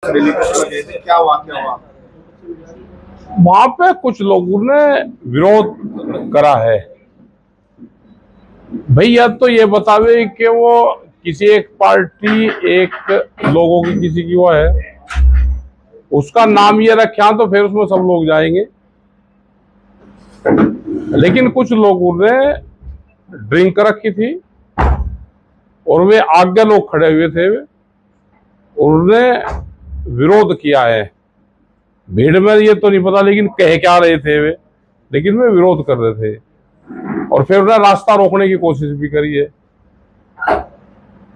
क्या वाकया हुआ? वहां पे कुछ लोगों ने विरोध करा है। भैया तो ये बतावे कि वो किसी एक पार्टी एक लोगों की किसी की वो है, उसका नाम ये रखा तो फिर उसमें सब लोग जाएंगे। लेकिन कुछ लोगों ने ड्रिंक रखी थी और वे आगे लोग खड़े हुए थे, उन्होंने विरोध किया है। भीड़ में ये तो नहीं पता लेकिन कह क्या रहे थे वे, लेकिन वे विरोध कर रहे थे और फिर उन्हें रास्ता रोकने की कोशिश भी करी है।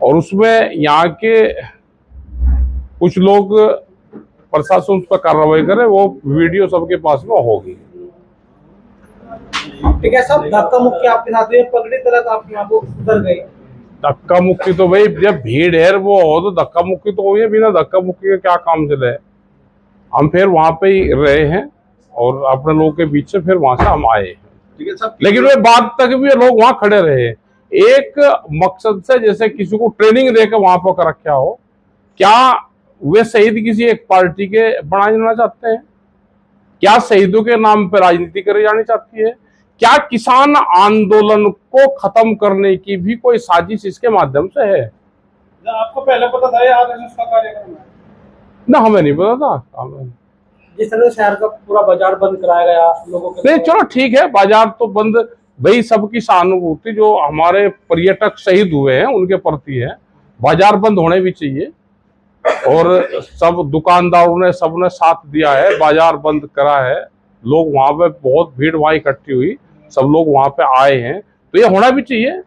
और उसमें यहाँ के कुछ लोग प्रशासन उस पर कार्रवाई करे, वो वीडियो सबके पास में होगी। ठीक है सब धक्का मुक्की आपके साथ में पगड़ी तरह आप यहाँ को उतर गए। धक्का मुक्की तो भाई जब भीड़ है वो हो तो धक्का मुक्की तो हुई है, बिना धक्का मुक्की के क्या काम चले। हम फिर वहां पे ही रहे हैं और अपने लोगों के बीच से फिर वहां से हम आए हैं। ठीक है साहब, लेकिन वे बाद तक भी लोग वहां खड़े रहे एक मकसद से, जैसे किसी को ट्रेनिंग देकर वहां पर रखा हो। क्या वे शहीद किसी एक पार्टी के बनाए जाना चाहते हैं? क्या शहीदों के नाम पर राजनीति करी जानी चाहती है? क्या किसान आंदोलन को खत्म करने की भी कोई साजिश इसके माध्यम से है? आपको पहले पता था ये आरएसएस का कार्यक्रम है? ना, हमें नहीं पता था। जिस तरह से शहर का पूरा बाजार बंद कराया गया लोगों के, नहीं चलो ठीक है, बाजार तो बंद, भाई सबकी सहानुभूति जो हमारे पर्यटक शहीद हुए हैं उनके प्रति है। बाजार बंद होने भी चाहिए और सब दुकानदारों ने सबने साथ दिया है, बाजार बंद करा है। लोग वहां पे बहुत भीड़ वहां इकट्ठी हुई, सब लोग वहां पे आए हैं, तो ये होना भी चाहिए।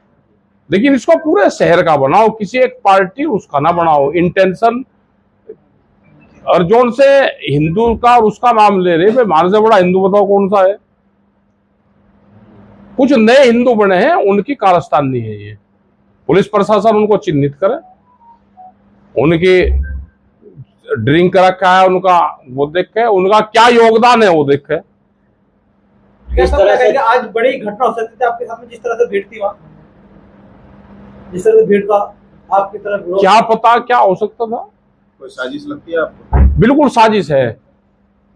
लेकिन इसको पूरे शहर का बनाओ, किसी एक पार्टी उसका ना बनाओ। इंटेंशन और जोन से हिंदू का और उसका नाम ले रहे, हमारे से बड़ा हिंदू बताओ कौन सा है? कुछ नए हिंदू बने हैं, उनकी कारस्तानी है ये। पुलिस प्रशासन उनको चिन्हित करे, उनकी ड्रिंक रखा है, उनका वो देखे, उनका क्या योगदान है वो देखे। किस तरह से आज बड़ी घटना हो सकती थी आपके सामने, जिस तरह से भीड़ थी वहाँ, जिस तरह से भीड़ का आपकी तरफ क्या पता क्या हो सकता था? कोई साजिश लगती है आपको? बिल्कुल साजिश है,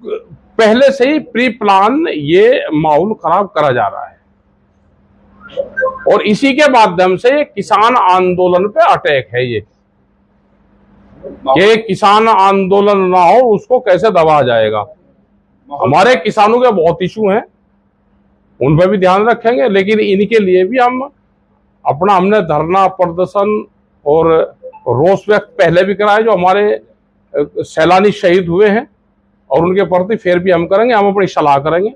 पहले से ही प्री प्लान ये माहौल खराब करा जा रहा है और इसी के माध्यम से ये किसान आंदोलन पे अटैक है। ये किसान आंदोलन ना हो उसको कैसे दबाया जाएगा। हमारे किसानों के बहुत इशू हैं, उन पर भी ध्यान रखेंगे, लेकिन इनके लिए भी हमने धरना प्रदर्शन और रोष व्यक्त पहले भी कराए, जो हमारे सैलानी शहीद हुए हैं, और उनके प्रति फिर भी हम करेंगे। हम अपनी सलाह करेंगे।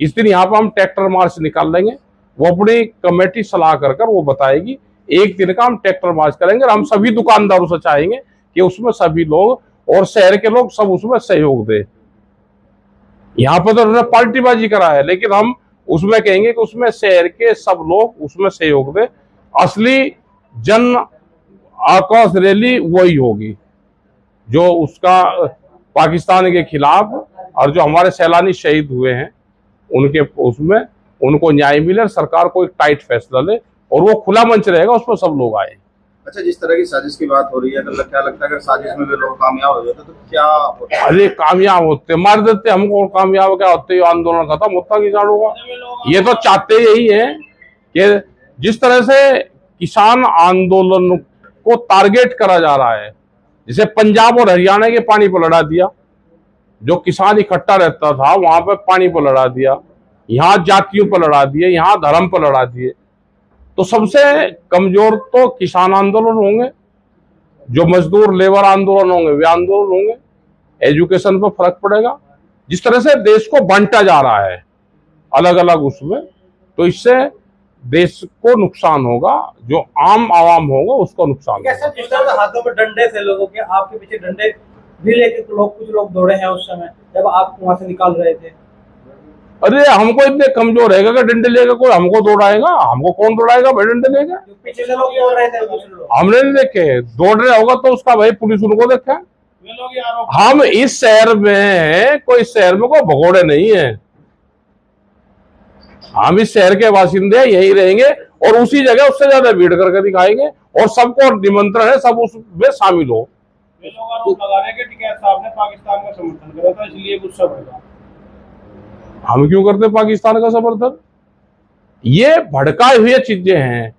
इस दिन यहाँ पर हम ट्रैक्टर मार्च निकाल लेंगे, वो अपनी कमेटी सलाह कर वो बताएगी। एक दिन का हम ट्रैक्टर मार्च करेंगे और हम सभी दुकानदारों से चाहेंगे कि उसमें सभी लोग और शहर के लोग सब उसमें सहयोग दे। यहाँ पर तो उन्होंने पार्टीबाजी करा है, लेकिन हम उसमें कहेंगे कि उसमें शहर के सब लोग उसमें सहयोग दे। असली जन आक्रोश रैली वही होगी जो उसका पाकिस्तान के खिलाफ और जो हमारे सैलानी शहीद हुए हैं उनके उसमें उनको न्याय मिले, सरकार को एक टाइट फैसला ले और वो खुला मंच रहेगा, उसमें सब लोग आए। अच्छा, जिस तरह की साजिश की बात हो रही है, तो क्या लगता है अगर साजिश में भी लोग कामयाब हो जाते तो क्या होता? अरे कामयाब होते, मार देते हमको, और कामयाब क्या होते? आंदोलन खत्म होता किसानों का। ये तो चाहते यही है कि जिस तरह से किसान आंदोलन को टारगेट करा जा रहा है, जैसे पंजाब और हरियाणा के पानी पर लड़ा दिया, जो किसान इकट्ठा रहता था वहां पर पानी पर लड़ा दिया, यहाँ जातियों पर लड़ा दिए, यहाँ धर्म पर लड़ा दिए। तो सबसे कमजोर तो किसान आंदोलन होंगे, जो मजदूर लेबर आंदोलन होंगे वे आंदोलन होंगे। एजुकेशन पर फर्क पड़ेगा। जिस तरह से देश को बांटा जा रहा है अलग अलग उसमें, तो इससे देश को नुकसान होगा, जो आम आवाम होगा उसको नुकसान होगा। जिस तरह से हाथों में डंडे थे लोगों के, आपके पीछे डंडे भी लेके कुछ लोग दौड़े हैं उस समय जब आप वहां से निकाल रहे थे। अरे हमको इतने कमजोर रहेगा कि डंडे लेकर कोई हमको दौड़ाएगा? हमको कौन दौड़ाएगा भाई डंडे लेकर? पीछे से लोग दौड़ रहे थे, हमने नहीं देखे। दौड़ रहे होगा तो उसका भाई पुलिस उनको देखे। हम इस शहर में हैं, कोई शहर में कोई भगोड़े नहीं है। हम इस शहर के बासिंदे यही रहेंगे और उसी जगह उससे ज्यादा भीड़ करके दिखाएंगे और सबको निमंत्रण है, सब उसमें शामिल हो। लोग आरोप लगा रहे हैं कि टिकैत साहब ने पाकिस्तान का समर्थन करा था इसलिए गुस्सा बढ़ा। हम क्यों करते पाकिस्तान का समर्थन? ये भड़काए हुए चीजें हैं,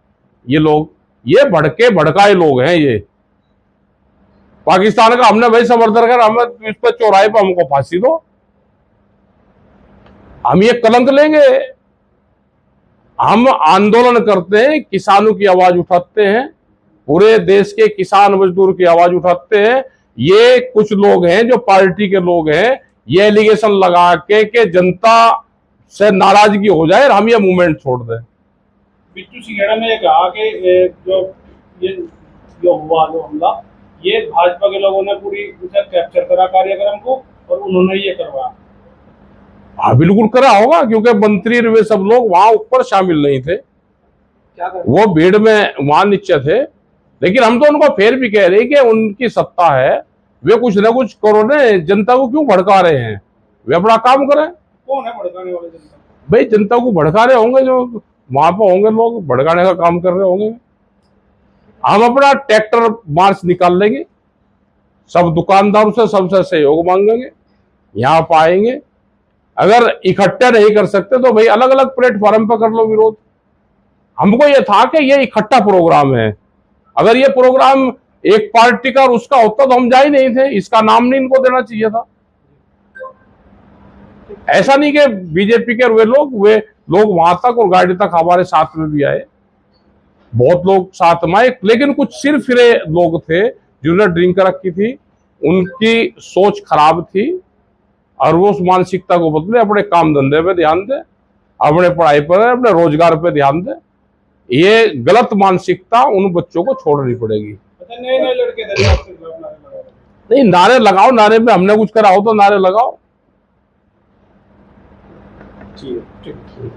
ये लोग, ये भड़काए लोग हैं ये। पाकिस्तान का हमने भाई समर्थन कर, हमें इस पर चौराहे पर हमको फांसी दो, हम ये कलंक लेंगे? हम आंदोलन करते हैं, किसानों की आवाज उठाते हैं, पूरे देश के किसान मजदूर की आवाज उठाते हैं। ये कुछ लोग हैं जो पार्टी के लोग हैं, ये एलिगेशन लगा के जनता से नाराजगी हो जाए और हम ये मूवमेंट छोड़ दें। बिट्टू सिंघेड़ा ने ये कहा कि जो हुआ जो हमला, ये भाजपा के लोगों ने पूरी उसे कैप्चर करा कार्यक्रम को और उन्होंने ये करवाया। हाँ बिल्कुल करा होगा, क्योंकि मंत्री वे सब लोग वहां ऊपर शामिल नहीं थे, क्या कर वो भीड़ में वहां नीचे थे। लेकिन हम तो उनको फिर भी कह रहे हैं कि उनकी सत्ता है, वे कुछ ना कुछ करो ने, जनता को क्यों भड़का रहे हैं? वे अपना काम करें। कौन है भड़काने वाले जनता? भाई जनता को भड़का रहे होंगे, जो वहां पर होंगे लोग भड़काने का काम कर रहे होंगे। हम अपना ट्रैक्टर मार्च निकाल लेंगे, सब दुकानदारों से सबसे सहयोग मांगेंगे, यहाँ पर आएंगे। अगर इकट्ठा नहीं कर सकते तो भाई अलग अलग प्लेटफॉर्म पर कर लो विरोध। हमको ये था कि ये इकट्ठा प्रोग्राम है, अगर ये प्रोग्राम एक पार्टी का और उसका होता तो हम जा ही नहीं थे, इसका नाम नहीं इनको देना चाहिए था। ऐसा नहीं कि बीजेपी के वे लोग वहां तक और गाड़ी तक हमारे साथ में भी आए, बहुत लोग साथ में आए, लेकिन कुछ सिर फिरे लोग थे जिन्होंने ड्रिंक रखी थी, उनकी सोच खराब थी और वो उस मानसिकता को बदले, अपने काम धंधे पे ध्यान दे, अपने पढ़ाई पर, अपने रोजगार पे ध्यान दे। ये गलत मानसिकता उन बच्चों को छोड़नी पड़ेगी। अच्छा, नए नए लड़के थे जो आपके खिलाफ नारे लगा रहे थे। नहीं, नारे लगाओ, नारे में हमने कुछ करा हो तो नारे लगाओ। ठीक है।